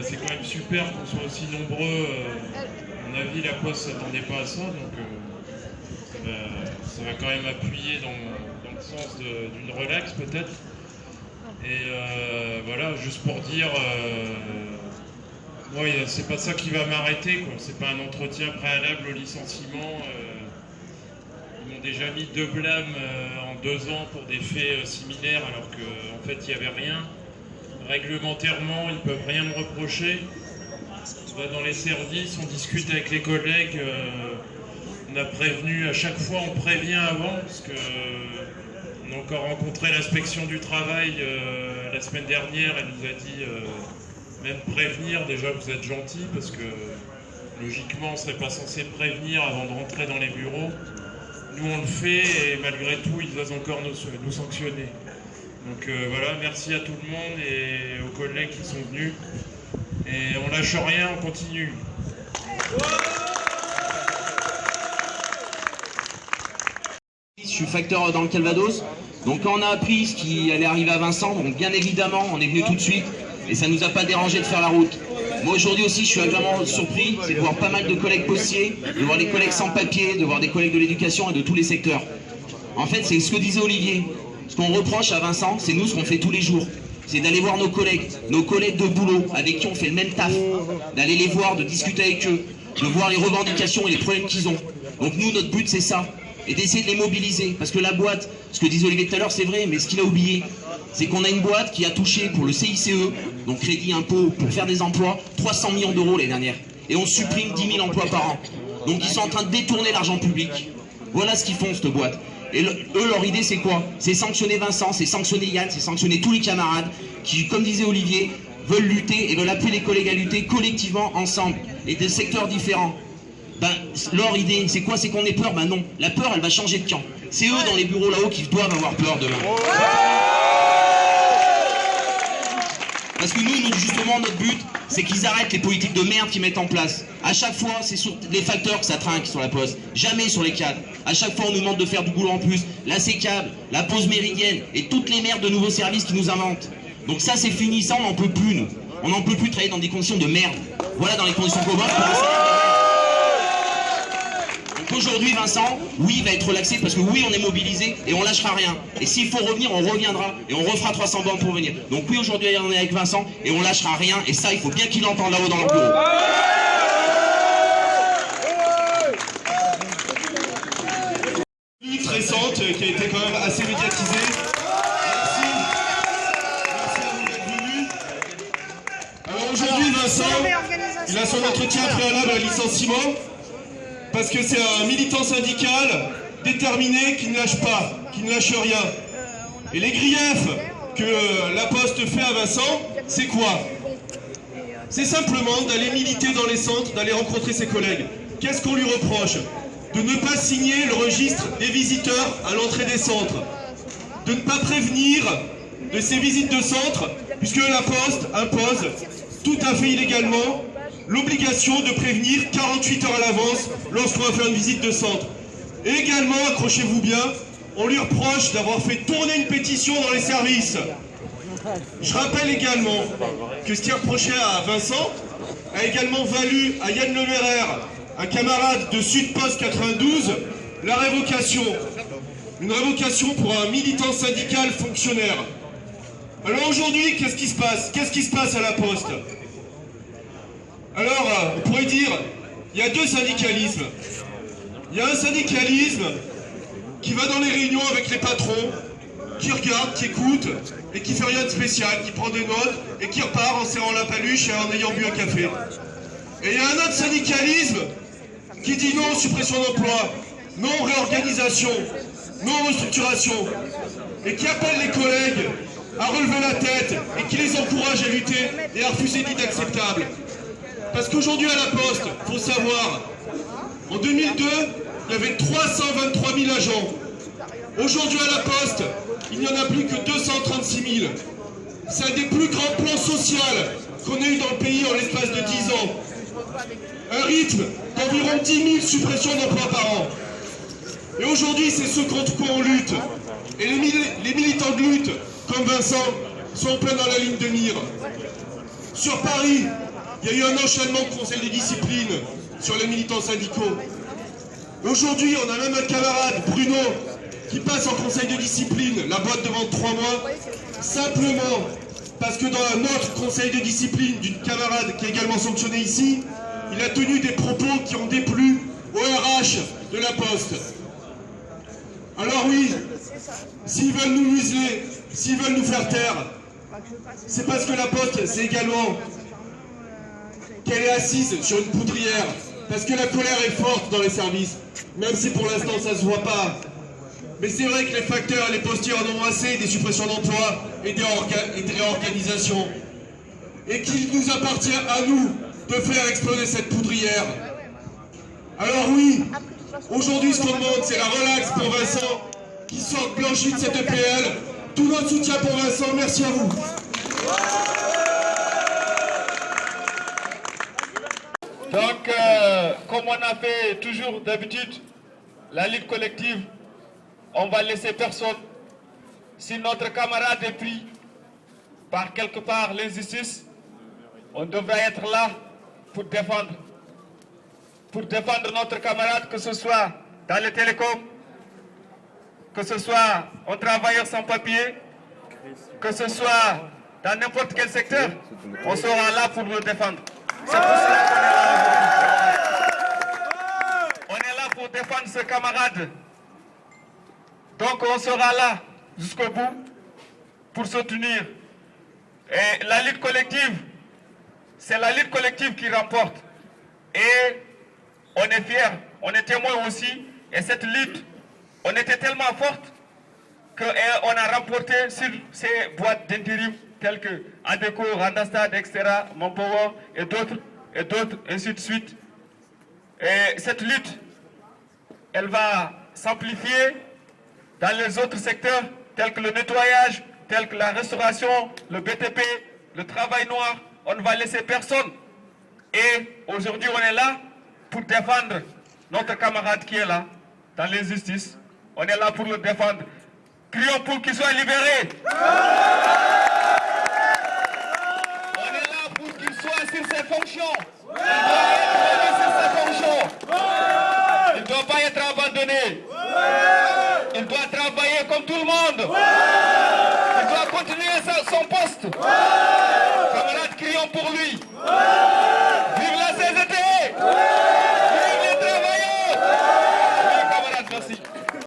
C'est quand même super qu'on soit aussi nombreux. À mon avis, la Poste ne s'attendait pas à ça, donc ça va quand même appuyer dans le sens d'une relaxe peut-être. Et voilà, juste pour dire, moi, c'est pas ça qui va m'arrêter, quoi. C'est pas un entretien préalable au licenciement. Ils m'ont déjà mis 2 blâmes en 2 ans pour des faits similaires, alors qu'en fait, il n'y avait rien. Réglementairement, ils ne peuvent rien me reprocher. On va dans les services, on discute avec les collègues. On a prévenu, à chaque fois, on prévient avant, parce qu'on a encore rencontré l'inspection du travail la semaine dernière. Elle nous a dit, même prévenir, déjà vous êtes gentils, parce que logiquement, on ne serait pas censé prévenir avant de rentrer dans les bureaux. Nous, on le fait, et malgré tout, ils osent encore nous sanctionner. Donc voilà, merci à tout le monde et aux collègues qui sont venus. Et on lâche rien, on continue. Je suis facteur dans le Calvados. Donc quand on a appris ce qui allait arriver à Vincent, donc bien évidemment, on est venu tout de suite. Et ça ne nous a pas dérangé de faire la route. Moi aujourd'hui aussi, je suis vraiment surpris, c'est de voir pas mal de collègues postiers, de voir des collègues sans papier, de voir des collègues de l'éducation et de tous les secteurs. En fait, c'est ce que disait Olivier. Ce qu'on reproche à Vincent, c'est nous ce qu'on fait tous les jours. C'est d'aller voir nos collègues de boulot, avec qui on fait le même taf, d'aller les voir, de discuter avec eux, de voir les revendications et les problèmes qu'ils ont. Donc nous, notre but, c'est ça, et d'essayer de les mobiliser. Parce que la boîte, ce que disait Olivier tout à l'heure, c'est vrai, mais ce qu'il a oublié, c'est qu'on a une boîte qui a touché pour le CICE, donc crédit impôt pour faire des emplois, 300 millions d'euros l'année dernière. Et on supprime 10 000 emplois par an. Donc ils sont en train de détourner l'argent public. Voilà ce qu'ils font, cette boîte. Et eux, leur idée, c'est quoi? C'est sanctionner Vincent, c'est sanctionner Yann, c'est sanctionner tous les camarades qui, comme disait Olivier, veulent lutter et veulent appeler les collègues à lutter collectivement, ensemble, et des secteurs différents. Ben, leur idée, c'est quoi? C'est qu'on ait peur? Ben non. La peur, elle va changer de camp. C'est eux, dans les bureaux là-haut, qui doivent avoir peur demain. Parce que nous, justement, notre but, c'est qu'ils arrêtent les politiques de merde qu'ils mettent en place. À chaque fois, c'est sur les facteurs que ça trinque sur la Poste, jamais sur les cadres. À chaque fois, on nous demande de faire du boulot en plus. Là, c'est câble, la pause méridienne et toutes les merdes de nouveaux services qu'ils nous inventent. Donc ça, c'est fini, ça, on n'en peut plus, nous. On n'en peut plus travailler dans des conditions de merde. Voilà, dans les conditions qu'on va. Donc aujourd'hui, Vincent, oui, il va être relaxé parce que oui, on est mobilisé et on lâchera rien. Et s'il faut revenir, on reviendra et on refera 300 bandes pour venir. Donc oui, aujourd'hui, on est avec Vincent et on lâchera rien. Et ça, il faut bien qu'il l'entende là-haut dans le bureau. Lutte récente qui a été quand même assez médiatisée. Merci à vous d'être venus. Alors aujourd'hui, Vincent, il a son entretien préalable à licenciement. Parce que c'est un militant syndical déterminé qui ne lâche pas, qui ne lâche rien. Et les griefs que la Poste fait à Vincent, c'est quoi? C'est simplement d'aller militer dans les centres, d'aller rencontrer ses collègues. Qu'est-ce qu'on lui reproche? De ne pas signer le registre des visiteurs à l'entrée des centres. De ne pas prévenir de ces visites de centre, puisque la Poste impose tout à fait illégalement l'obligation de prévenir 48 heures à l'avance lorsqu'on va faire une visite de centre. Et également, accrochez-vous bien, on lui reproche d'avoir fait tourner une pétition dans les services. Je rappelle également que ce qui est reproché à Vincent a également valu à Yann Lemairer, un camarade de Sud Post 92, la révocation. Une révocation pour un militant syndical fonctionnaire. Alors aujourd'hui, qu'est-ce qui se passe? Qu'est-ce qui se passe à la Poste? Alors, on pourrait dire, il y a 2 syndicalismes. Il y a un syndicalisme qui va dans les réunions avec les patrons, qui regarde, qui écoute, et qui fait rien de spécial, qui prend des notes, et qui repart en serrant la paluche et en ayant bu un café. Et il y a un autre syndicalisme qui dit non suppression d'emploi, non réorganisation, non restructuration, et qui appelle les collègues à relever la tête, et qui les encourage à lutter et à refuser l'inacceptable. Parce qu'aujourd'hui à la Poste, il faut savoir, en 2002, il y avait 323 000 agents. Aujourd'hui à la Poste, il n'y en a plus que 236 000. C'est un des plus grands plans sociaux qu'on ait eu dans le pays en l'espace de 10 ans. Un rythme d'environ 10 000 suppressions d'emplois par an. Et aujourd'hui, c'est ce contre quoi on lutte. Et les militants de lutte, comme Vincent, sont pleins dans la ligne de mire. Sur Paris, il y a eu un enchaînement de conseils de discipline sur les militants syndicaux. Aujourd'hui, on a même un camarade, Bruno, qui passe en conseil de discipline, la boîte devant 3 mois, simplement parce que dans notre conseil de discipline d'une camarade qui est également sanctionnée ici, il a tenu des propos qui ont déplu au RH de la Poste. Alors oui, s'ils veulent nous museler, s'ils veulent nous faire taire, c'est parce que la Poste, c'est également qu'elle est assise sur une poudrière, parce que la colère est forte dans les services, même si pour l'instant ça ne se voit pas. Mais c'est vrai que les facteurs et les postiers en ont assez des suppressions d'emplois et des réorganisations. Et qu'il nous appartient à nous de faire exploser cette poudrière. Alors oui, aujourd'hui ce qu'on demande c'est la relaxe pour Vincent, qui sort blanchi de cette EPL. Tout notre soutien pour Vincent, merci à vous. Donc, comme on a fait toujours d'habitude, la lutte collective, on va laisser personne. Si notre camarade est pris par quelque part l'injustice, on devrait être là pour défendre notre camarade, que ce soit dans les télécoms, que ce soit un travailleur sans papier, que ce soit dans n'importe quel secteur, on sera là pour le défendre. C'est pour cela qu'on est là aujourd'hui. On est là pour défendre ce camarade. Donc on sera là jusqu'au bout pour soutenir. Et la lutte collective, c'est la lutte collective qui remporte. Et on est fiers, on est témoins aussi. Et cette lutte, on était tellement forte qu'on a remporté sur ces boîtes d'intérim telles que ADECO, Randastad, etc., Manpower et d'autres, ainsi de suite. Et cette lutte, elle va s'amplifier dans les autres secteurs tels que le nettoyage, tels que la restauration, le BTP, le travail noir. On ne va laisser personne. Et aujourd'hui, on est là pour défendre notre camarade qui est là, dans l'injustice. On est là pour le défendre. Crions pour qu'il soit libéré. On est là pour qu'il soit sur ses fonctions. Il doit être sur ses fonctions. Il ne doit pas être abandonné. Il doit travailler comme tout le monde. Il doit continuer son poste. Camarades, crions pour lui.